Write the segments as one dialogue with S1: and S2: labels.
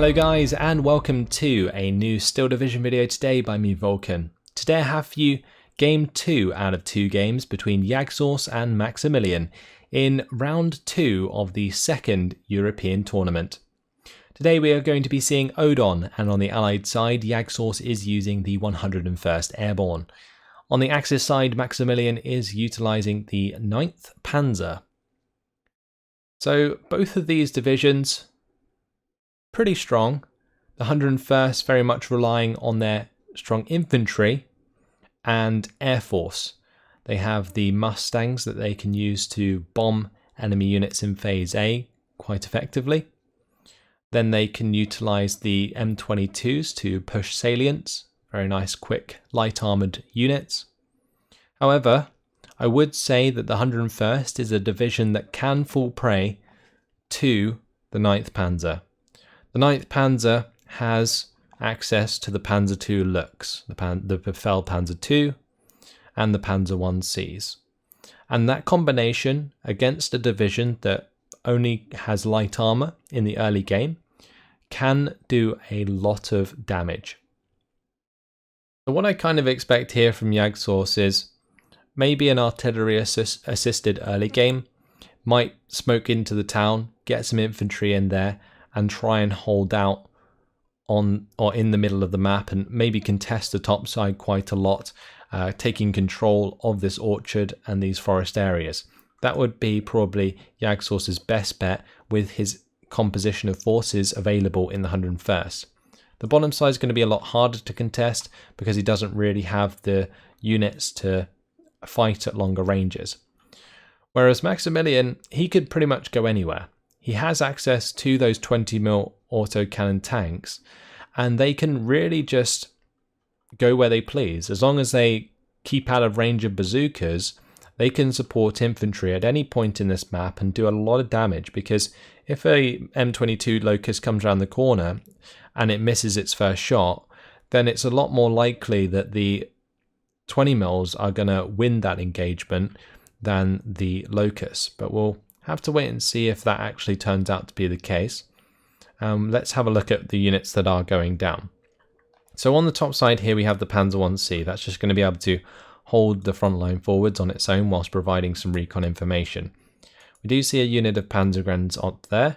S1: Hello guys, and welcome to a new Steel Division video today by me, Vulcan. Today I have for you game 2 out of 2 games between Jagdsauce and Maximillion in round 2 of the second European tournament. Today we are going to be seeing Odon, and on the Allied side Jagdsauce is using the 101st Airborne. On the Axis side, Maximillion is utilising the 9th Panzer. So both of these divisions pretty strong. The 101st very much relying on their strong infantry and air force. They have the Mustangs that they can use to bomb enemy units in phase A quite effectively. Then they can utilise the M22s to push salients. Very nice, quick, light armoured units. However, I would say that the 101st is a division that can fall prey to the 9th Panzer. The 9th Panzer has access to the Panzer II Lux, the Befehl Panzer II and the Panzer 1Cs. And that combination against a division that only has light armour in the early game can do a lot of damage. So what I kind of expect here from Jagdsauce is maybe an artillery assisted early game, might smoke into the town, get some infantry in there and try and hold out on or in the middle of the map and maybe contest the top side quite a lot, taking control of this orchard and these forest areas. That would be probably Jagdsauce's best bet with his composition of forces available in the 101st. The bottom side is going to be a lot harder to contest because he doesn't really have the units to fight at longer ranges. Whereas Maximillion, he could pretty much go anywhere. He has access to those 20mm autocannon tanks, and they can really just go where they please. As long as they keep out of range of bazookas, they can support infantry at any point in this map and do a lot of damage, because if a M22 Locust comes around the corner and it misses its first shot, then it's a lot more likely that the 20mm are going to win that engagement than the Locust. But we'll have to wait and see if that actually turns out to be the case. Let's have a look at the units that are going down. So on the top side here we have the Panzer 1C. That's just going to be able to hold the front line forwards on its own whilst providing some recon information. We do see a unit of Panzergrens up there.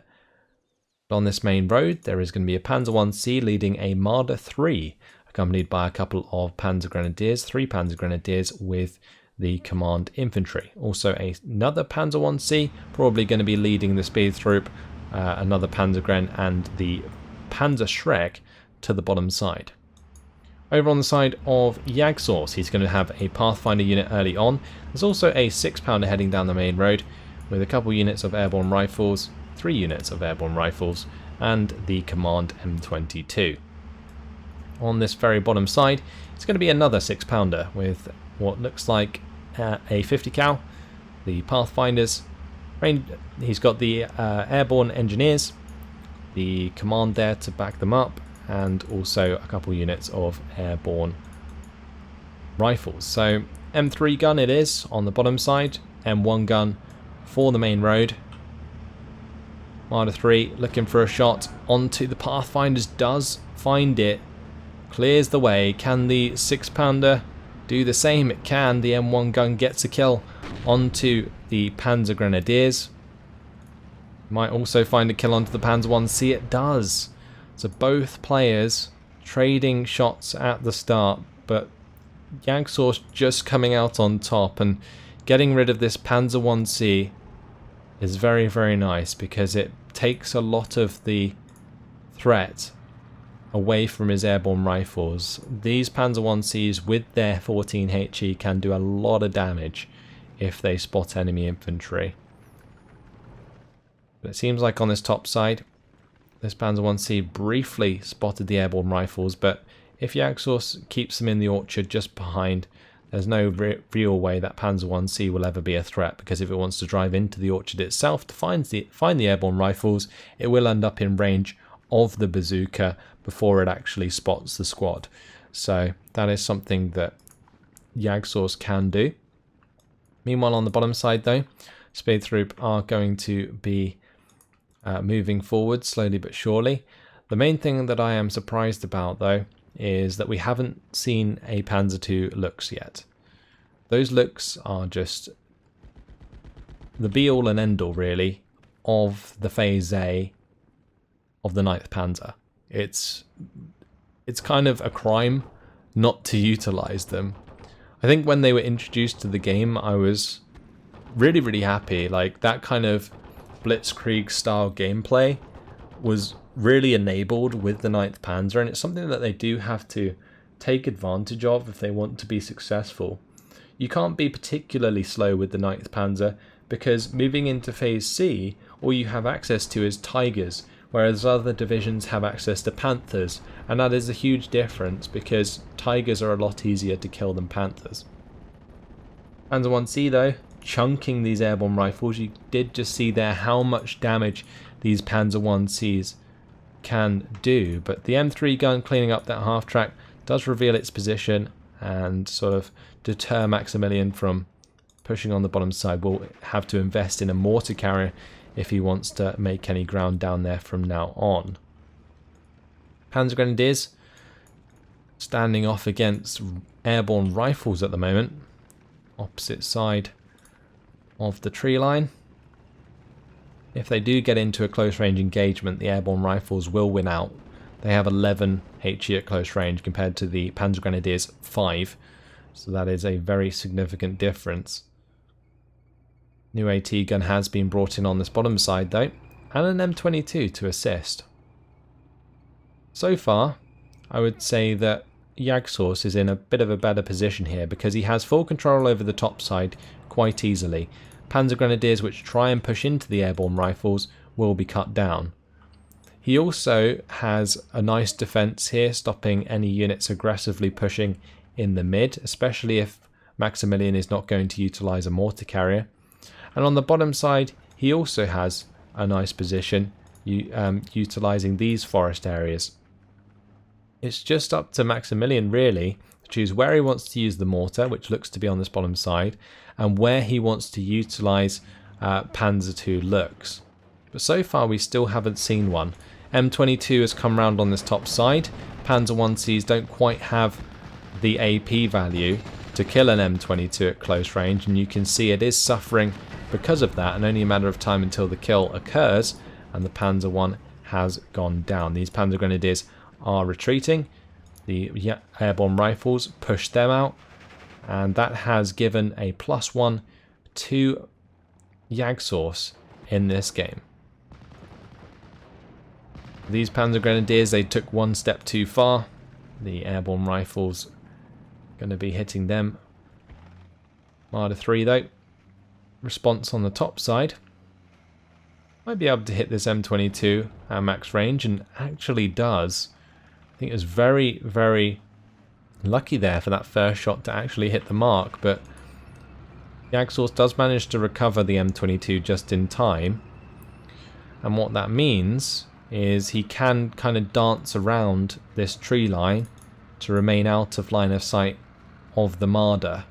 S1: But on this main road there is going to be a Panzer 1C leading a Marder 3, accompanied by a couple of Panzer Grenadiers, 3 Panzer Grenadiers with the command infantry. Also another Panzer 1C, probably going to be leading the speed troop, another Panzergren and the Panzer Schreck to the bottom side. Over on the side of Jagdsauce, he's going to have a Pathfinder unit early on. There's also a 6-pounder heading down the main road with a couple units of airborne rifles, 3 units of airborne rifles and the command M22. On this very bottom side, it's going to be another 6-pounder with what looks like a 50 cal, the Pathfinders. He's got the airborne engineers, the command there to back them up, and also a couple units of airborne rifles. So M3 gun it is on the bottom side, M1 gun for the main road. Marder 3 looking for a shot onto the Pathfinders, does find it, clears the way. Can the 6-pounder do the same? It can. The M1 gun gets a kill onto the Panzer Grenadiers. Might also find a kill onto the Panzer 1C. It does. So both players trading shots at the start, but Jagdsauce just coming out on top, and getting rid of this Panzer 1C is very, very nice because it takes a lot of the threat away from his airborne rifles. These Panzer 1Cs with their 14 HE can do a lot of damage if they spot enemy infantry. But it seems like on this top side, this Panzer 1C briefly spotted the airborne rifles, but if Jagdsauce keeps them in the orchard just behind, there's no real way that Panzer 1C will ever be a threat, because if it wants to drive into the orchard itself to find the airborne rifles, it will end up in range of the bazooka before it actually spots the squad. So that is something that Jagdsauce can do. Meanwhile on the bottom side though, Speed Troop are going to be moving forward slowly but surely. The main thing that I am surprised about, though, is that we haven't seen a Panzer II looks yet. Those looks are just the be-all and end-all, really, of the Phase A of the 9th Panzer. It's kind of a crime not to utilize them. I think when they were introduced to the game, I was really, really happy. Like, that kind of Blitzkrieg style gameplay was really enabled with the 9th Panzer, and it's something that they do have to take advantage of if they want to be successful. You can't be particularly slow with the 9th Panzer, because moving into Phase C, all you have access to is Tigers, whereas other divisions have access to Panthers, and that is a huge difference because Tigers are a lot easier to kill than Panthers. Panzer 1C though, chunking these airborne rifles. You did just see there how much damage these Panzer 1Cs can do, but the M3 gun cleaning up that half track does reveal its position and sort of deter Maximillion from pushing on the bottom side. We'll have to invest in a mortar carrier if he wants to make any ground down there from now on. Panzer Grenadiers standing off against airborne rifles at the moment, opposite side of the tree line. If they do get into a close range engagement, the airborne rifles will win out. They have 11 HE at close range compared to the Panzer Grenadiers 5, so that is a very significant difference. New AT gun has been brought in on this bottom side though, and an M22 to assist. So far, I would say that Jagdsauce is in a bit of a better position here because he has full control over the top side quite easily. Panzer Grenadiers which try and push into the airborne rifles will be cut down. He also has a nice defense here, stopping any units aggressively pushing in the mid, especially if Maximillion is not going to utilize a mortar carrier. And on the bottom side, he also has a nice position, utilizing these forest areas. It's just up to Maximillion really to choose where he wants to use the mortar, which looks to be on this bottom side, and where he wants to utilize Panzer II looks. But so far we still haven't seen one. M22 has come round on this top side. Panzer 1Cs don't quite have the AP value to kill an M22 at close range, and you can see it is suffering because of that, and only a matter of time until the kill occurs and the Panzer 1 has gone down. These Panzer Grenadiers are retreating. The airborne rifles push them out, and that has given a +1 to Jagdsauce in this game. These Panzer Grenadiers, they took one step too far. The airborne rifles going to be hitting them. Marder 3 though. Response on the top side. Might be able to hit this M22 at max range, and actually does. I think it was very, very lucky there for that first shot to actually hit the mark, but Jagdsauce does manage to recover the M22 just in time. And what that means is he can kind of dance around this tree line to remain out of line of sight of the Marder.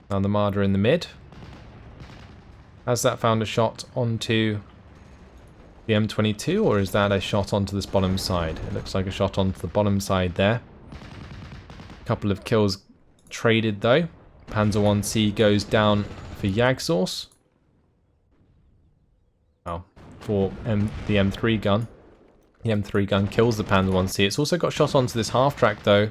S1: Now the Marder in the mid. Has that found a shot onto the M22, or is that a shot onto this bottom side? It looks like a shot onto the bottom side there. A couple of kills traded though. Panzer 1C goes down for Jagdsauce. Oh, for the M3 gun. The M3 gun kills the Panzer 1C. It's also got shot onto this half track though.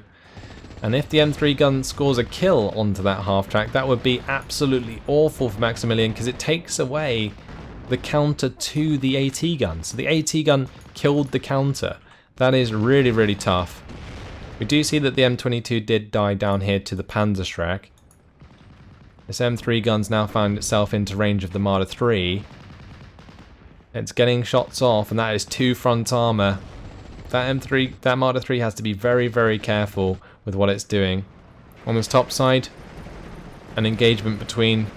S1: And if the M3 gun scores a kill onto that half track, that would be absolutely awful for Maximillion, because it takes away the counter to the AT gun. So the AT gun killed the counter. That is really, really tough. We do see that the M22 did die down here to the Panzerschreck. This M3 gun's now found itself into range of the Marder 3. It's getting shots off, and that is 2 front armor. That Marder 3 has to be very, very careful with what it's doing. On this top side, an engagement between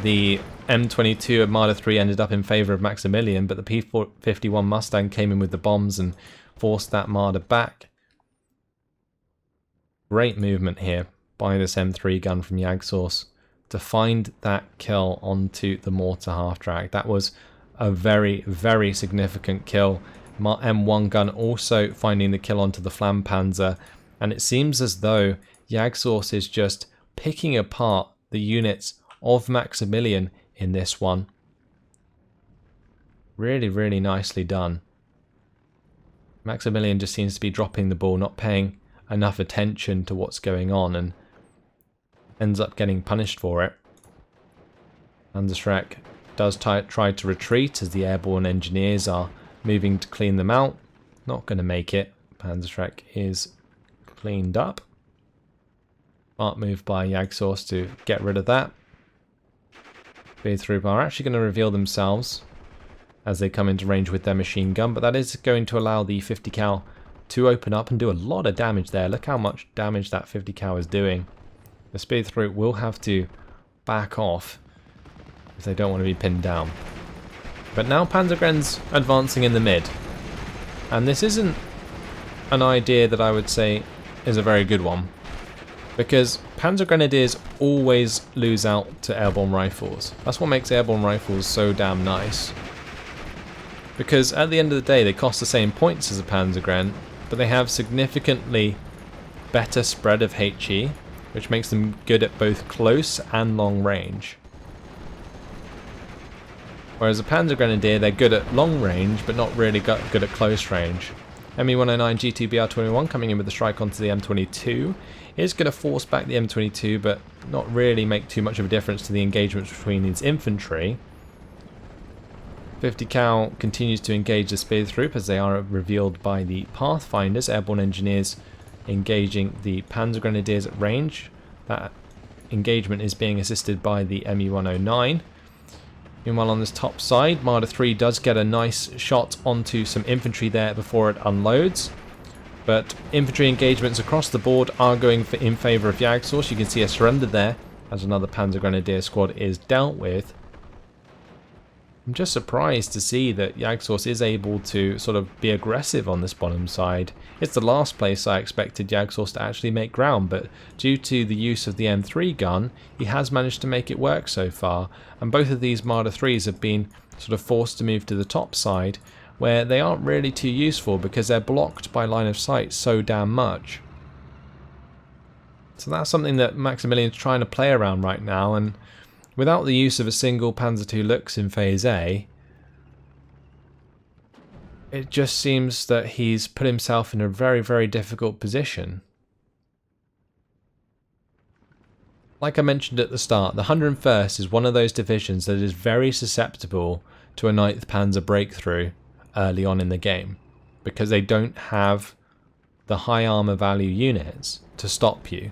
S1: the M22 and Marder 3 ended up in favour of Maximillion, but the P51 Mustang came in with the bombs and forced that Marder back. Great movement here by this M3 gun from Jagdsauce. to find that kill onto the mortar half-track. That was a very, very significant kill. M1 gun also finding the kill onto the Flampanzer, and it seems as though Jagdsauce is just picking apart the units of Maximillion in this one. Really, really nicely done. Maximillion just seems to be dropping the ball, not paying enough attention to what's going on, and ends up getting punished for it. Panzer does try to retreat as the airborne engineers are moving to clean them out. Not going to make it. Panzer is cleaned up. Smart move by Jagdsauce to get rid of that. Speed Troop are actually going to reveal themselves as they come into range with their machine gun, but that is going to allow the 50 cal to open up and do a lot of damage there. Look how much damage that 50 cal is doing. The Speed Troop will have to back off if they don't want to be pinned down. But now Panzergren's advancing in the mid, and this isn't an idea that I would say is a very good one, because Panzer Grenadiers always lose out to airborne rifles. That's what makes airborne rifles so damn nice, because at the end of the day they cost the same points as a Panzergren, but they have significantly better spread of HE, which makes them good at both close and long range. Whereas a Panzer Grenadier, they're good at long range, but not really good at close range. ME109 G2BR21 coming in with the strike onto the M22 is going to force back the M22, but not really make too much of a difference to the engagements between these infantry. 50 cal continues to engage the Speed Troop as they are revealed by the Pathfinders, airborne engineers engaging the Panzer Grenadiers at range. That engagement is being assisted by the ME109. Meanwhile, on this top side, Marder 3 does get a nice shot onto some infantry there before it unloads. But infantry engagements across the board are going in favour of Jagdsauce. You can see a surrender there as another Panzer Grenadier squad is dealt with. I'm just surprised to see that Jagdsauce is able to sort of be aggressive on this bottom side. It's the last place I expected Jagdsauce to actually make ground, but due to the use of the M3 gun, he has managed to make it work so far, and both of these Marder 3s have been sort of forced to move to the top side, where they aren't really too useful because they're blocked by line of sight so damn much. So that's something that Maximillion's trying to play around right now, and without the use of a single Panzer II Lux in Phase A, it just seems that he's put himself in a very, very difficult position. Like I mentioned at the start, the 101st is one of those divisions that is very susceptible to a 9th Panzer breakthrough early on in the game, because they don't have the high armor value units to stop you.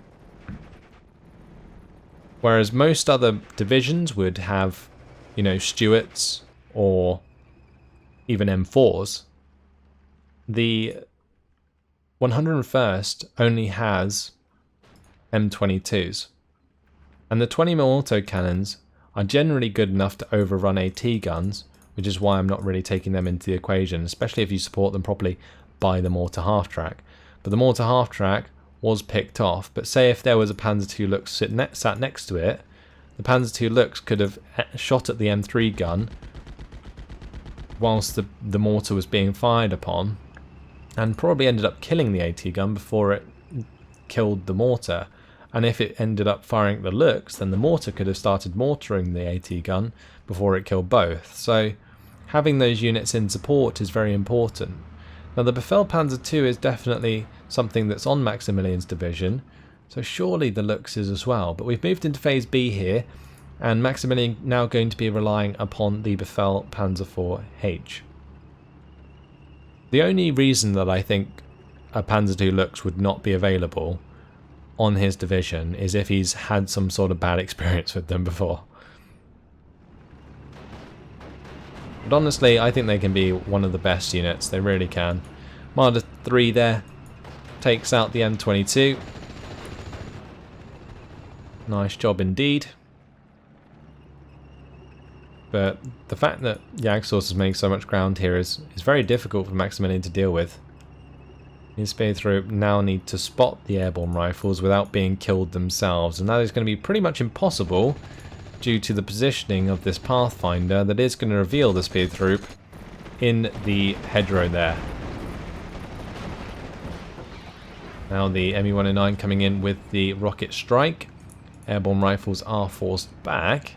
S1: Whereas most other divisions would have, you know, Stuarts or even M4s, the 101st only has M22s. And the 20mm autocannons are generally good enough to overrun AT guns, which is why I'm not really taking them into the equation, especially if you support them properly by the mortar half-track. But the mortar half-track was picked off, but say if there was a Panzer II Lux sat next to it, the Panzer II Lux could have shot at the M3 gun whilst the mortar was being fired upon, and probably ended up killing the AT gun before it killed the mortar. And if it ended up firing at the Lux, then the mortar could have started mortaring the AT gun before it killed both. So having those units in support is very important. Now the Befehl Panzer II is definitely something that's on Maximillion's division, so surely the Lux is as well. But we've moved into Phase B here, and Maximillion now going to be relying upon the Befehl Panzer IV-H. The only reason that I think a Panzer II Lux would not be available on his division is if he's had some sort of bad experience with them before. But honestly, I think they can be one of the best units, they really can. Marder 3 there takes out the M22. Nice job indeed. But the fact that Jagdsauce is making so much ground here is very difficult for Maximillion to deal with. His Spearthrope now need to spot the airborne rifles without being killed themselves, and that is going to be pretty much impossible due to the positioning of this Pathfinder that is going to reveal the Spearthrope in the hedgerow there. Now the ME-109 coming in with the rocket strike. Airborne rifles are forced back.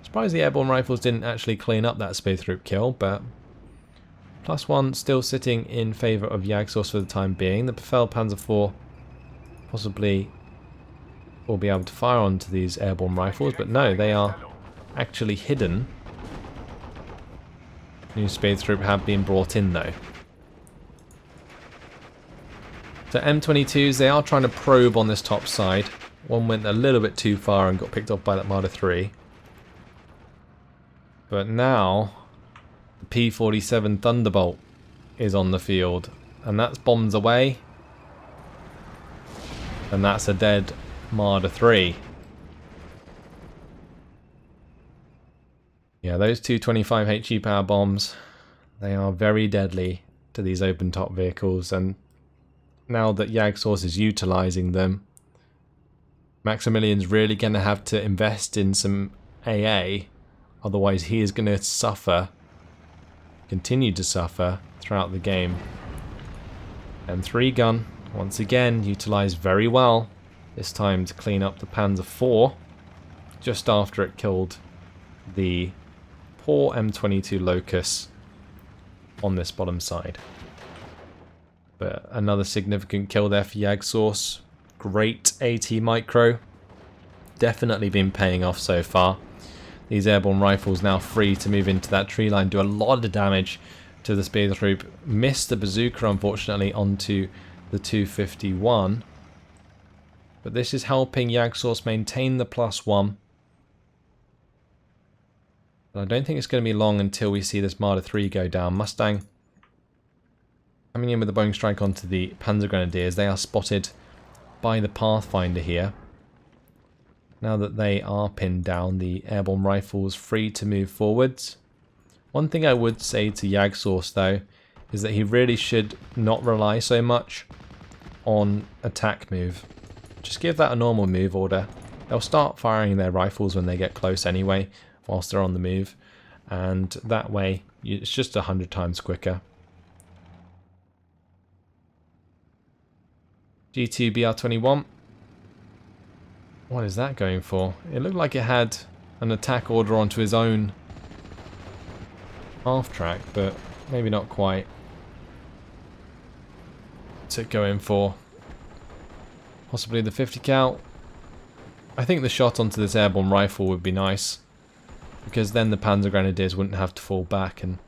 S1: Surprised the airborne rifles didn't actually clean up that Spearthrope kill, but +1 still sitting in favour of Jagdsauce for the time being. The Befehl Panzer IV possibly will be able to fire onto these airborne rifles, but no, they are actually hidden. New Spearthrope have been brought in though. So M22s, they are trying to probe on this top side. One went a little bit too far and got picked off by that Marder 3. But now the P-47 Thunderbolt is on the field, and that's bombs away. And that's a dead Marder 3. Yeah, those two 25 HE power bombs, they are very deadly to these open top vehicles, and now that Jagdsauce is utilising them, Maximillion's really going to have to invest in some AA, otherwise he is going to suffer, continue to suffer throughout the game. M3 gun, once again, utilised very well, this time to clean up the Panzer IV, just after it killed the poor M22 Locus on this bottom side. But another significant kill there for Jagdsauce. Great AT micro. Definitely been paying off so far. These airborne rifles now free to move into that tree line, do a lot of damage to the Spearthrope. Missed the bazooka, unfortunately, onto the 251. But this is helping Jagdsauce maintain the +1. But I don't think it's going to be long until we see this Marder 3 go down. Mustang coming in with a Boeing strike onto the Panzer Grenadiers. They are spotted by the Pathfinder here. Now that they are pinned down, the airborne rifles free to move forwards. One thing I would say to Jagdsauce though is that he really should not rely so much on attack move. Just give that a normal move order. They'll start firing their rifles when they get close anyway, whilst they're on the move, and that way it's just 100 times quicker. G2 BR-21. What is that going for? It looked like it had an attack order onto his own half track, but maybe not quite. What's it going for? Possibly the 50 cal. I think the shot onto this airborne rifle would be nice, because then the Panzer Grenadiers wouldn't have to fall back, and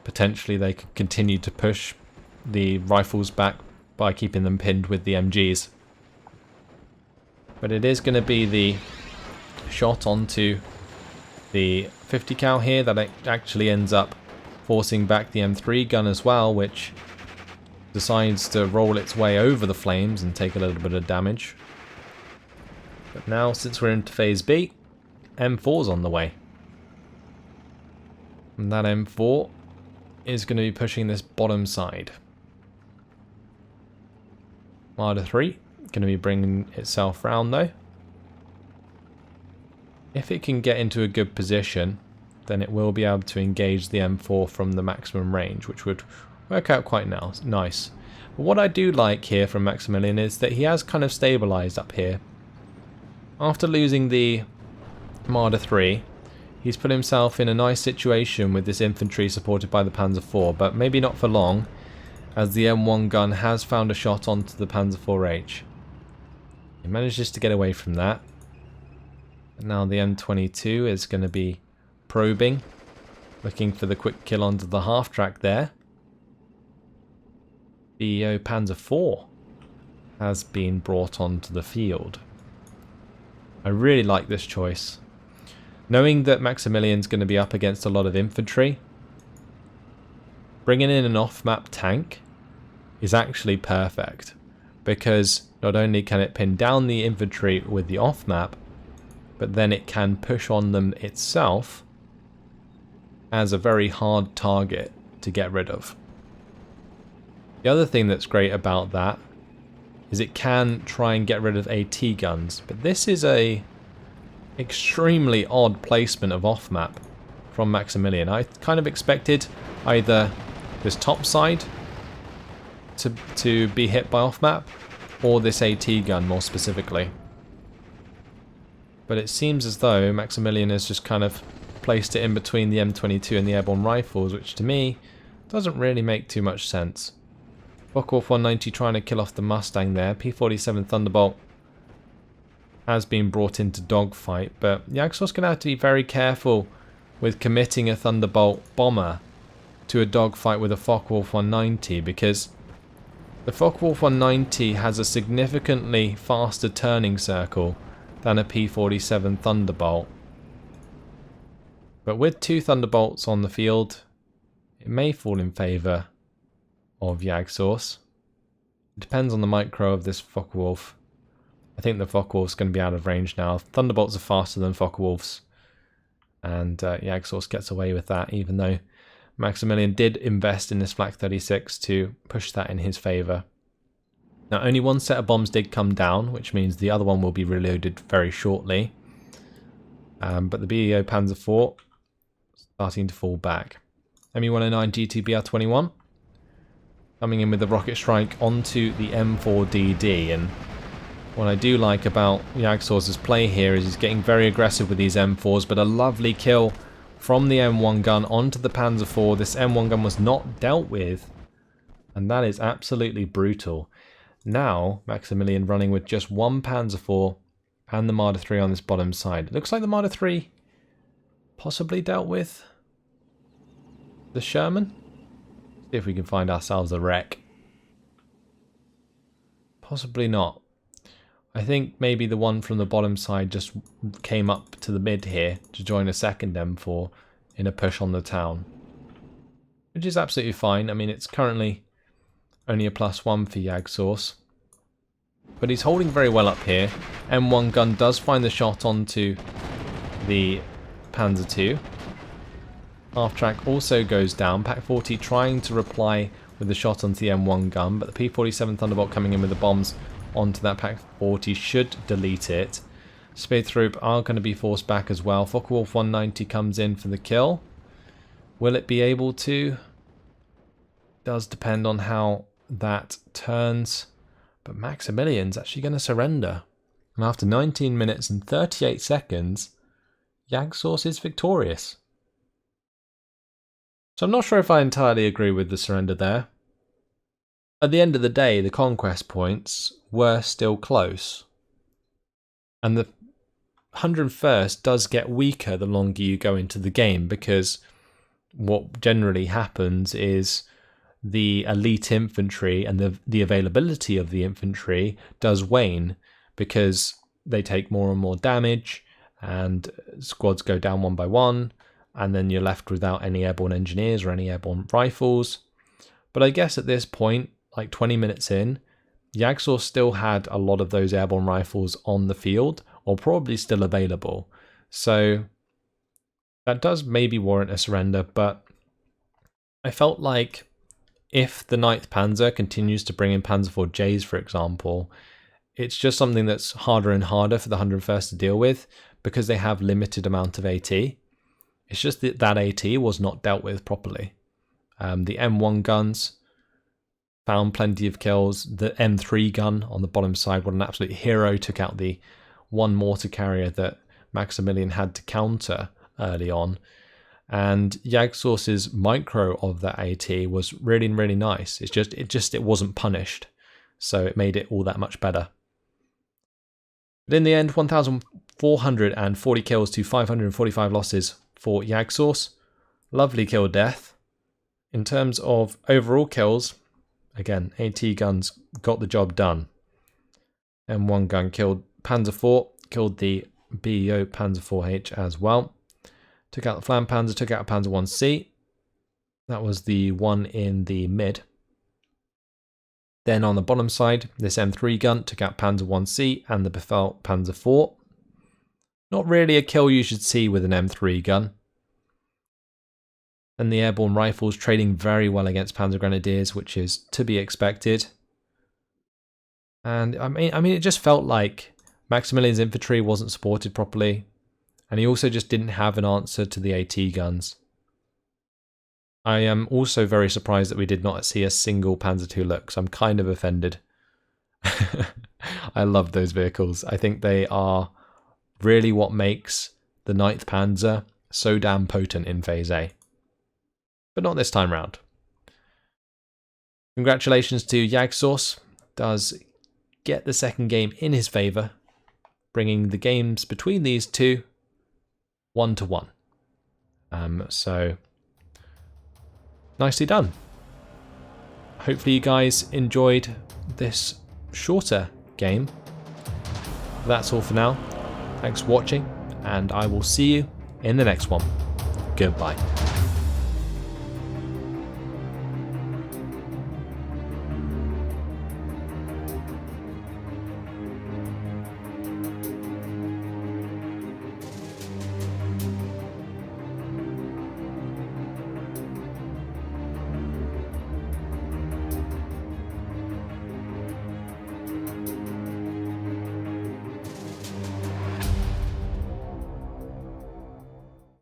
S1: potentially they could continue to push the rifles back by keeping them pinned with the MGs. But it is going to be the shot onto the 50 cal here that actually ends up forcing back the M3 gun as well, which decides to roll its way over the flames and take a little bit of damage. But now, since we're into phase B, M4's on the way. And that M4 is going to be pushing this bottom side. Marder 3 going to be bringing itself round though. If it can get into a good position, then it will be able to engage the M4 from the maximum range, which would work out quite nice. But what I do like here from Maximillion is that he has kind of stabilised up here. After losing the Marder 3, he's put himself in a nice situation with this infantry supported by the Panzer IV, but maybe not for long, as the M1 gun has found a shot onto the Panzer IV-H. He manages to get away from that. And now the M22 is going to be probing, looking for the quick kill onto the half-track there. The Panzer IV has been brought onto the field. I really like this choice. Knowing that Maximillion's going to be up against a lot of infantry, bringing in an off-map tank is actually perfect, because not only can it pin down the infantry with the off-map, but then it can push on them itself as a very hard target to get rid of. The other thing that's great about that is it can try and get rid of AT guns, but this is a extremely odd placement of off-map from Maximillion. I kind of expected either this top side to be hit by off-map, or this AT gun more specifically. But it seems as though Maximillion has just kind of placed it in between the M22 and the airborne rifles, which to me doesn't really make too much sense. Focke-Wulf 190 trying to kill off the Mustang there. P-47 Thunderbolt has been brought into dogfight, but Jagdsauce going to have to be very careful with committing a Thunderbolt bomber to a dogfight with a Focke-Wulf 190, because the Focke-Wulf 190 has a significantly faster turning circle than a P-47 Thunderbolt. But with 2 Thunderbolts on the field, it may fall in favour of Jagdsauce. It depends on the micro of this Focke-Wulf. I think the Focke-Wulf's going to be out of range now. Thunderbolts are faster than Focke-Wulfs, and Jagdsauce gets away with that, even though Maximillion did invest in this Flak 36 to push that in his favour. Now, only one set of bombs did come down, which means the other one will be reloaded very shortly. But the BEO Panzer IV starting to fall back. Me-109 G2BR-21 coming in with the rocket strike onto the M4DD, and what I do like about Jagdsauce's play here is he's getting very aggressive with these M4s, but a lovely kill from the M1 gun onto the Panzer IV. This M1 gun was not dealt with, and that is absolutely brutal. Now Maximillion running with just one Panzer IV and the Marder 3 on this bottom side. It looks like the Marder 3 possibly dealt with the Sherman. See if we can find ourselves a wreck. Possibly not. I think maybe the one from the bottom side just came up to the mid here to join a second M4 in a push on the town, which is absolutely fine. I mean, it's currently only a +1 for Jagdsauce, but he's holding very well up here. M1 gun does find the shot onto the Panzer II. Half track also goes down. Pak 40 trying to reply with the shot onto the M1 gun, but the P-47 Thunderbolt coming in with the bombs onto that Pak 40 should delete it. Speedthroop are going to be forced back as well. Focke-Wulf 190 comes in for the kill. Will it be able to? Does depend on how that turns. But Maximillion's actually going to surrender. And after 19 minutes and 38 seconds, Jagdsauce is victorious. So I'm not sure if I entirely agree with the surrender there. At the end of the day, the conquest points were still close. And the 101st does get weaker the longer you go into the game, because what generally happens is the elite infantry and the availability of the infantry does wane, because they take more and more damage and squads go down one by one, and then you're left without any airborne engineers or any airborne rifles. But I guess at this point, like 20 minutes in, Jagdsauce still had a lot of those airborne rifles on the field, or probably still available. So that does maybe warrant a surrender, but I felt like if the 9th Panzer continues to bring in Panzer IV Js, for example, it's just something that's harder and harder for the 101st to deal with, because they have limited amount of AT. It's just that that AT was not dealt with properly. The M1 guns found plenty of kills. The M3 gun on the bottom side, what an absolute hero, took out the one mortar carrier that Maximillion had to counter early on. And Jagdsauce's micro of that AT was really, really nice. It wasn't punished, so it made it all that much better. But in the end, 1,440 kills to 545 losses for Jagdsauce. Lovely kill death. In terms of overall kills, again, AT guns got the job done. M1 gun killed Panzer IV, killed the BEO Panzer IV-H as well. Took out the Flam Panzer, took out a Panzer 1C. That was the one in the mid. Then on the bottom side, this M3 gun took out Panzer 1C and the Befehl Panzer IV. Not really a kill you should see with an M3 gun. and the airborne rifles trading very well against Panzer Grenadiers, which is to be expected. And I mean, it just felt like Maximillion's infantry wasn't supported properly, and he also just didn't have an answer to the AT guns. I am also very surprised that we did not see a single Panzer II look, so I'm kind of offended. I love those vehicles. I think they are really what makes the 9th Panzer so damn potent in Phase A. But not this time round. Congratulations to Jagdsauce. Does get the second game in his favour, bringing the games between these two 1-1. So nicely done. Hopefully you guys enjoyed this shorter game. That's all for now. Thanks for watching, and I will see you in the next one. Goodbye.